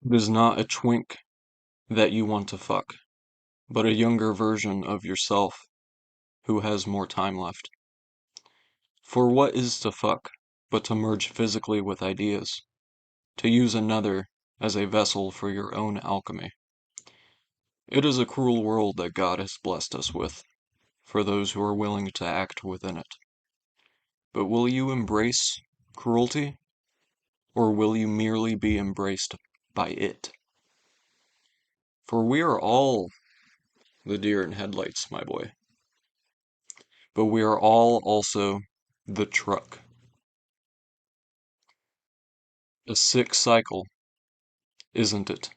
It is not a twink that you want to fuck, but a younger version of yourself who has more time left. For what is to fuck but to merge physically with ideas, to use another as a vessel for your own alchemy? It is a cruel world that God has blessed us with, for those who are willing to act within it. But will you embrace cruelty, or will you merely be embraced by it? For we are all the deer in headlights, my boy. But we are all also the truck. A sick cycle, isn't it?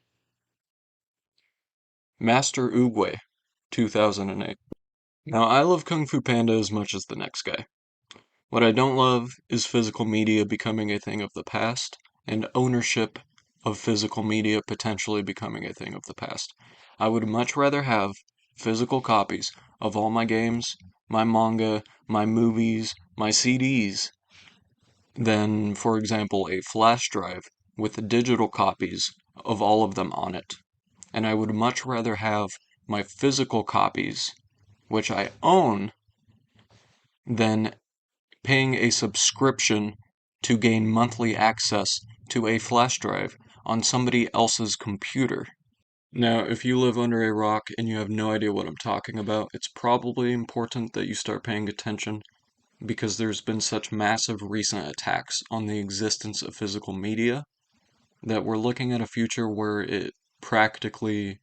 Master Oogway, 2008. Now, I love Kung Fu Panda as much as the next guy. What I don't love is physical media becoming a thing of the past, and ownership of physical media potentially becoming a thing of the past. I would much rather have physical copies of all my games, my manga, my movies, my CDs, than, for example, a flash drive with digital copies of all of them on it. And I would much rather have my physical copies, which I own, than paying a subscription to gain monthly access to a flash drive on somebody else's computer. Now, if you live under a rock and you have no idea what I'm talking about, it's probably important that you start paying attention because there's been such massive recent attacks on the existence of physical media that we're looking at a future where it practically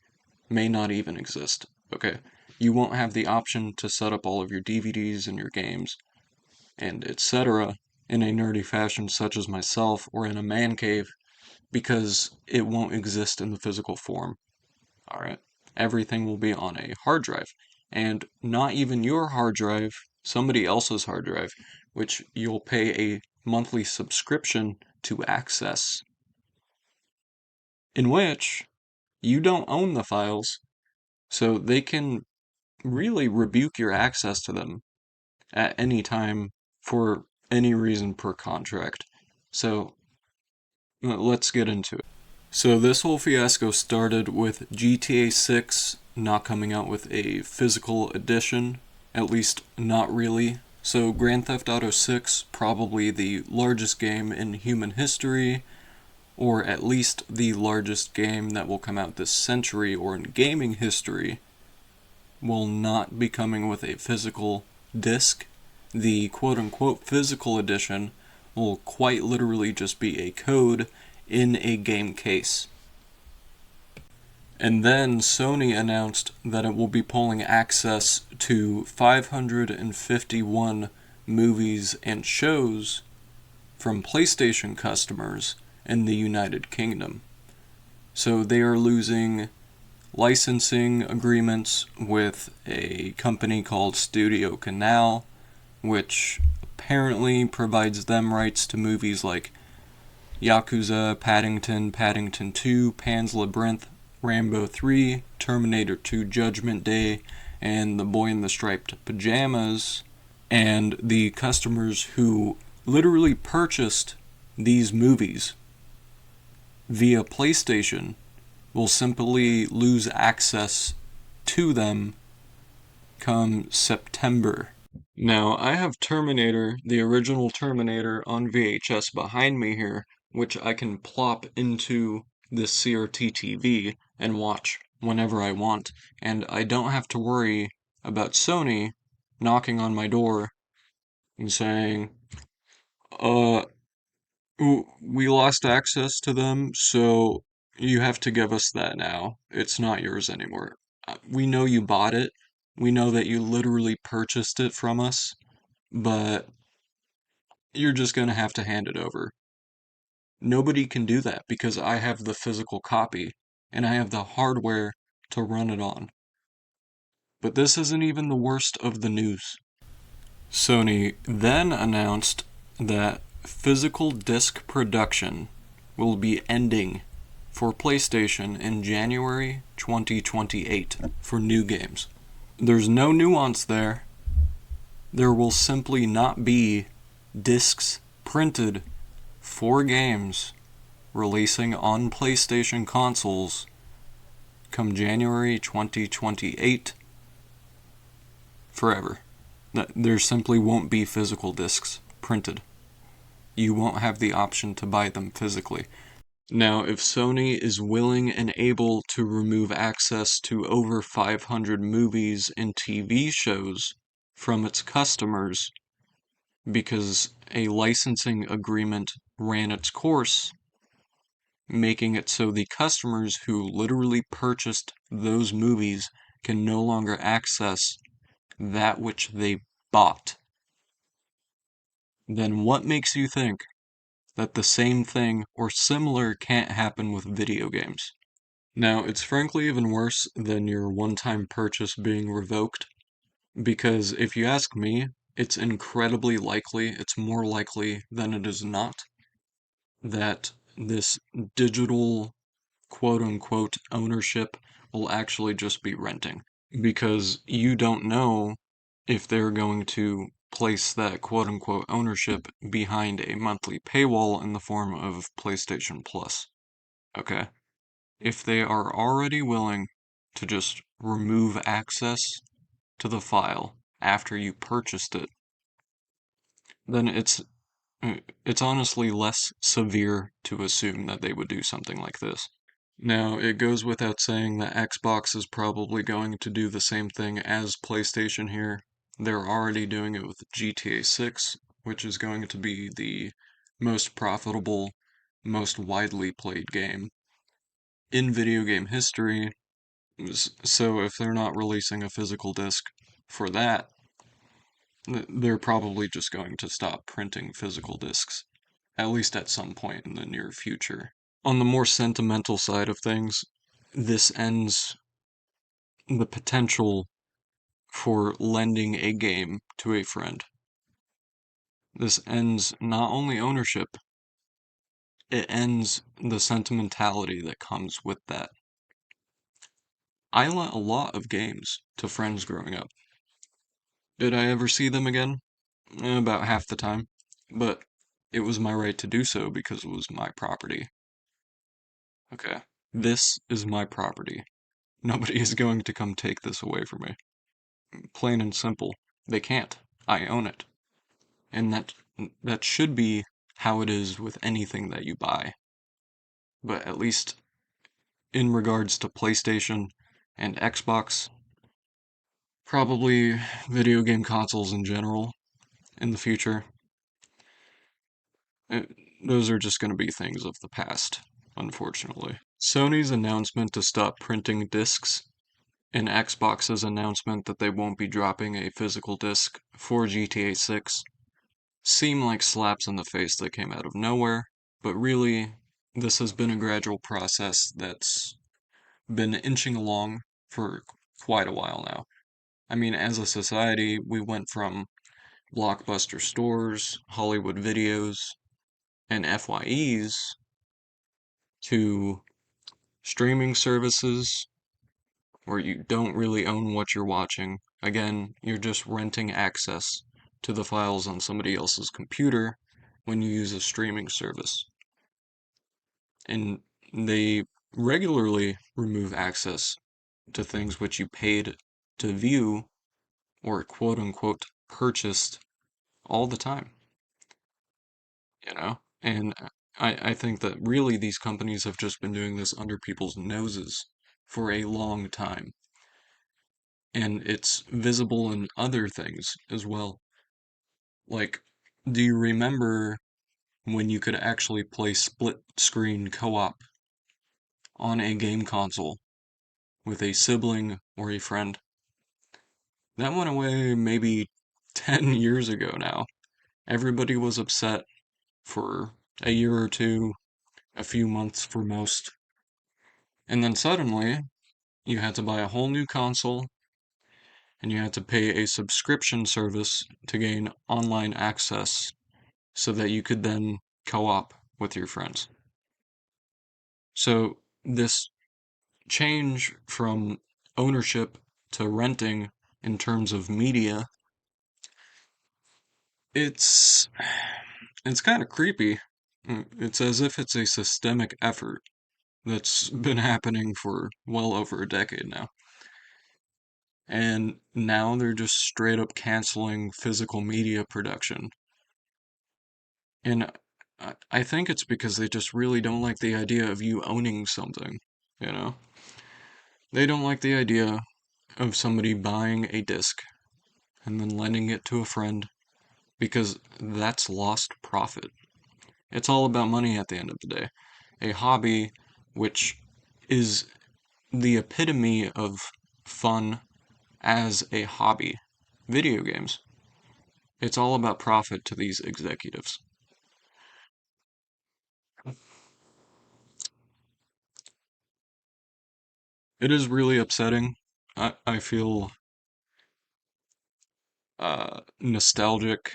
may not even exist. Okay, you won't have the option to set up all of your DVDs and your games and etc. in a nerdy fashion such as myself or in a man cave because it won't exist in the physical form. Alright? Everything will be on a hard drive. And not even your hard drive, somebody else's hard drive, which you'll pay a monthly subscription to access, in which you don't own the files, so they can really rebuke your access to them at any time for any reason per contract. So let's get into it. So this whole fiasco started with GTA 6 not coming out with a physical edition, at least not really. So Grand Theft Auto 6, probably the largest game in human history, or at least the largest game that will come out this century or in gaming history, will not be coming with a physical disc. The quote-unquote physical edition will quite literally just be a code in a game case. And then Sony announced that it will be pulling access to 551 movies and shows from PlayStation customers in the United Kingdom. So they are losing licensing agreements with a company called Studio Canal, which apparently provides them rights to movies like Yakuza, Paddington, Paddington 2, Pan's Labyrinth, Rambo 3, Terminator 2 Judgment Day, and The Boy in the Striped Pajamas. And the customers who literally purchased these movies via PlayStation will simply lose access to them come September. Now, I have Terminator, the original Terminator, on VHS behind me here, which I can plop into this CRT TV and watch whenever I want, and I don't have to worry about Sony knocking on my door and saying, uh, we lost access to them, so you have to give us that now. It's not yours anymore. We know you bought it. We know that you literally purchased it from us, but you're just going to have to hand it over. Nobody can do that because I have the physical copy and I have the hardware to run it on. But this isn't even the worst of the news. Sony then announced that physical disc production will be ending for PlayStation in January 2028 for new games. There's no nuance there. There will simply not be discs printed for games releasing on PlayStation consoles come January 2028 forever. There simply won't be physical discs printed. You won't have the option to buy them physically. Now, if Sony is willing and able to remove access to over 500 movies and TV shows from its customers because a licensing agreement ran its course, making it so the customers who literally purchased those movies can no longer access that which they bought, then what makes you think that the same thing or similar can't happen with video games? Now, it's frankly even worse than your one-time purchase being revoked, because if you ask me, it's incredibly likely, it's more likely than it is not, that this digital quote-unquote ownership will actually just be renting, because you don't know if they're going to place that quote-unquote ownership behind a monthly paywall in the form of PlayStation Plus. Okay? If they are already willing to just remove access to the file after you purchased it, then it's honestly less severe to assume that they would do something like this. Now, it goes without saying that Xbox is probably going to do the same thing as PlayStation here. They're already doing it with GTA 6, which is going to be the most profitable, most widely played game in video game history. So if they're not releasing a physical disc for that, they're probably just going to stop printing physical discs, at least at some point in the near future. On the more sentimental side of things, this ends the potential for lending a game to a friend. This ends not only ownership, it ends the sentimentality that comes with that. I lent a lot of games to friends growing up. Did I ever see them again? About half the time. But it was my right to do so because it was my property. Okay. This is my property. Nobody is going to come take this away from me. Plain and simple. They can't. I own it. And that should be how it is with anything that you buy. But at least in regards to PlayStation and Xbox, probably video game consoles in general in the future, uh, those are just going to be things of the past, unfortunately. Sony's announcement to stop printing discs and Xbox's announcement that they won't be dropping a physical disc for GTA 6 seem like slaps in the face that came out of nowhere, but really, this has been a gradual process that's been inching along for quite a while now. I mean, as a society, we went from Blockbuster stores, Hollywood videos, and FYEs to streaming services where you don't really own what you're watching. Again, you're just renting access to the files on somebody else's computer when you use a streaming service. And they regularly remove access to things which you paid to view or quote unquote purchased all the time, you know? And I think that really these companies have just been doing this under people's noses for a long time. And it's visible in other things as well. Like, do you remember when you could actually play split screen co-op on a game console with a sibling or a friend? That went away maybe 10 years ago now. Everybody was upset for a year or two, a few months for most. And then suddenly, you had to buy a whole new console and you had to pay a subscription service to gain online access so that you could then co-op with your friends. So this change from ownership to renting in terms of media, it's it's kind of creepy, It's as if it's a systemic effort that's been happening for well over a decade now. And now they're just straight up canceling physical media production. And I think it's because they just really don't like the idea of you owning something, you know? They don't like the idea of somebody buying a disc and then lending it to a friend because that's lost profit. It's all about money at the end of the day. A hobby, which is the epitome of fun as a hobby, video games. It's all about profit to these executives. It is really upsetting. I feel nostalgic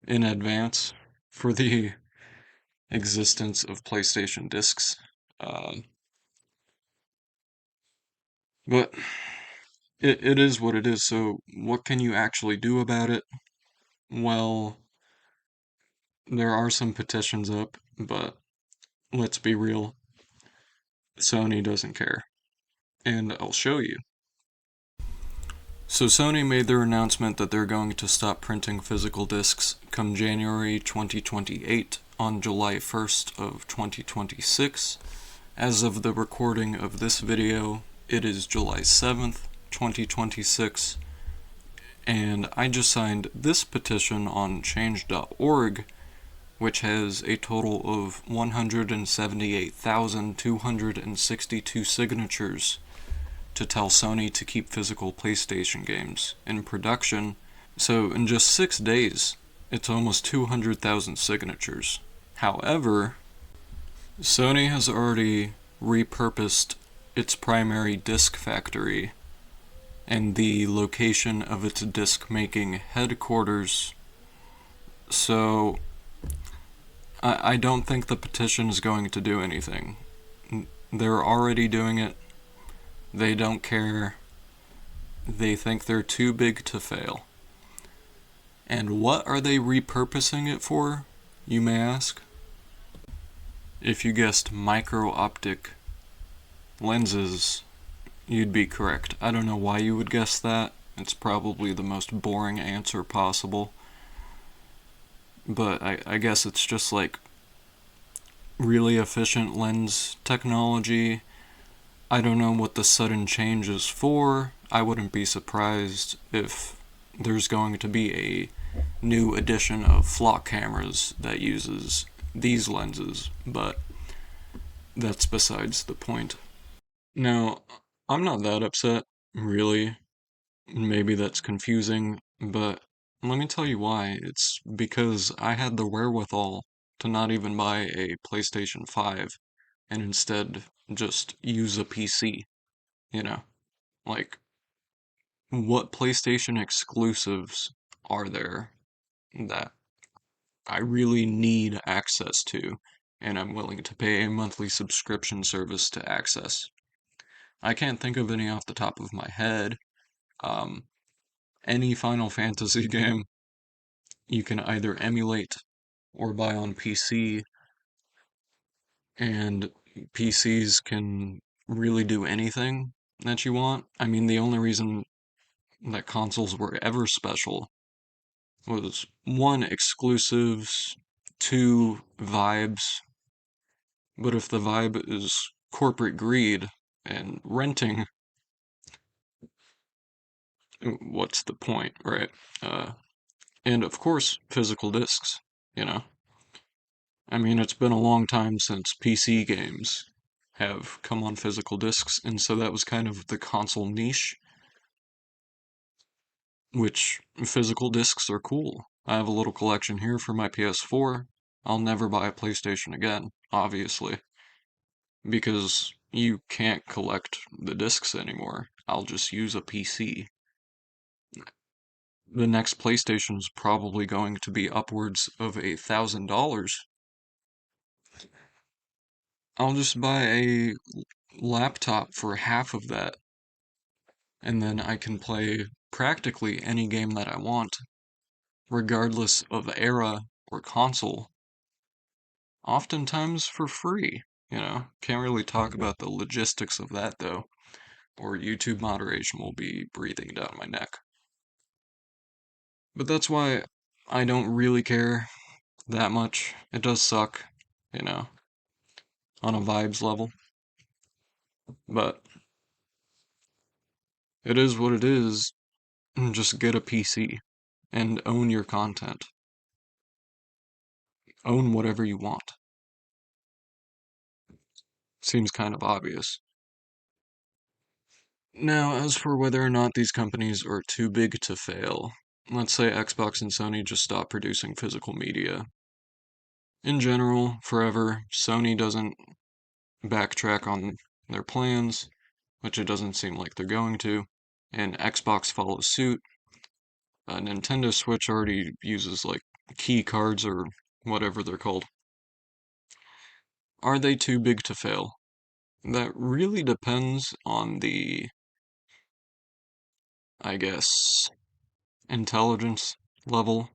in advance for the existence of PlayStation discs. Uh, but it is what it is, so what can you actually do about it? Well, there are some petitions up, but let's be real, Sony doesn't care. And I'll show you. So Sony made their announcement that they're going to stop printing physical discs come January 2028 on July 1st of 2026. As of the recording of this video, it is July 7th, 2026, and I just signed this petition on change.org, which has a total of 178,262 signatures to tell Sony to keep physical PlayStation games in production. So in just 6 days, it's almost 200,000 signatures. However, Sony has already repurposed its primary disc factory and the location of its disc making headquarters. So I don't think the petition is going to do anything. They're already doing it. They don't care. They think they're too big to fail. And what are they repurposing it for, you may ask? If you guessed micro-optic lenses, you'd be correct. I don't know why you would guess that. It's probably the most boring answer possible. But I guess it's just like really efficient lens technology. I don't know what the sudden change is for. I wouldn't be surprised if there's going to be a new edition of flock cameras that uses these lenses, but that's besides the point. Now, I'm not that upset, really. Maybe that's confusing, but let me tell you why. It's because I had the wherewithal to not even buy a PlayStation 5 and instead just use a PC, you know? Like, what PlayStation exclusives are there that I really need access to, and I'm willing to pay a monthly subscription service to access? I can't think of any off the top of my head. Um, any Final Fantasy game you can either emulate or buy on PC, and PCs can really do anything that you want. I mean, the only reason that consoles were ever special was one, exclusives, two, vibes. But if the vibe is corporate greed and renting, what's the point, right? Uh, and of course, physical discs, you know? I mean, it's been a long time since PC games have come on physical discs, and so that was kind of the console niche, which physical discs are cool. I have a little collection here for my PS4. I'll never buy a PlayStation again, obviously, because you can't collect the discs anymore. I'll just use a PC. The next PlayStation is probably going to be upwards of $1,000. I'll just buy a laptop for half of that, and then I can play practically any game that I want, regardless of era or console. oftentimes for free. Can't really talk about the logistics of that though, or YouTube moderation will be breathing down my neck. But that's why I don't really care that much. It does suck, you know, on a vibes level, but it is what it is. Just get a PC and own your content. Own whatever you want. Seems kind of obvious. Now, as for whether or not these companies are too big to fail, let's say Xbox and Sony just stop producing physical media. In general, forever, Sony doesn't backtrack on their plans, which it doesn't seem like they're going to, and Xbox follows suit. Nintendo Switch already uses like key cards or whatever they're called. Are they too big to fail? That really depends on the, I guess, intelligence level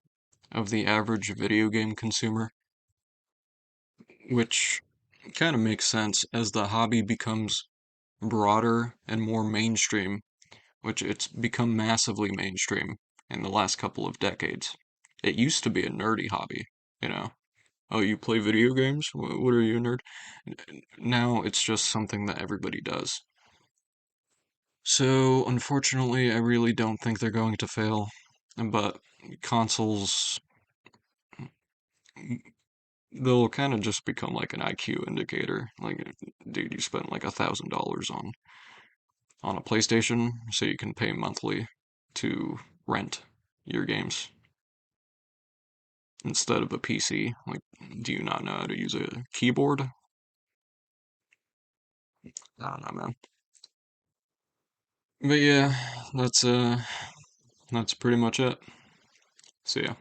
of the average video game consumer, which kind of makes sense as the hobby becomes broader and more mainstream, which it's become massively mainstream in the last couple of decades. It used to be a nerdy hobby, you know. Oh, you play video games? What are you, a nerd? Now it's just something that everybody does. So, unfortunately, I really don't think they're going to fail. But consoles, they'll kind of just become like an IQ indicator. Like, dude, you spent like $1,000 on a PlayStation, so you can pay monthly to rent your games instead of a PC. Like, do you not know how to use a keyboard? I don't know, man. But yeah, that's pretty much it. See ya.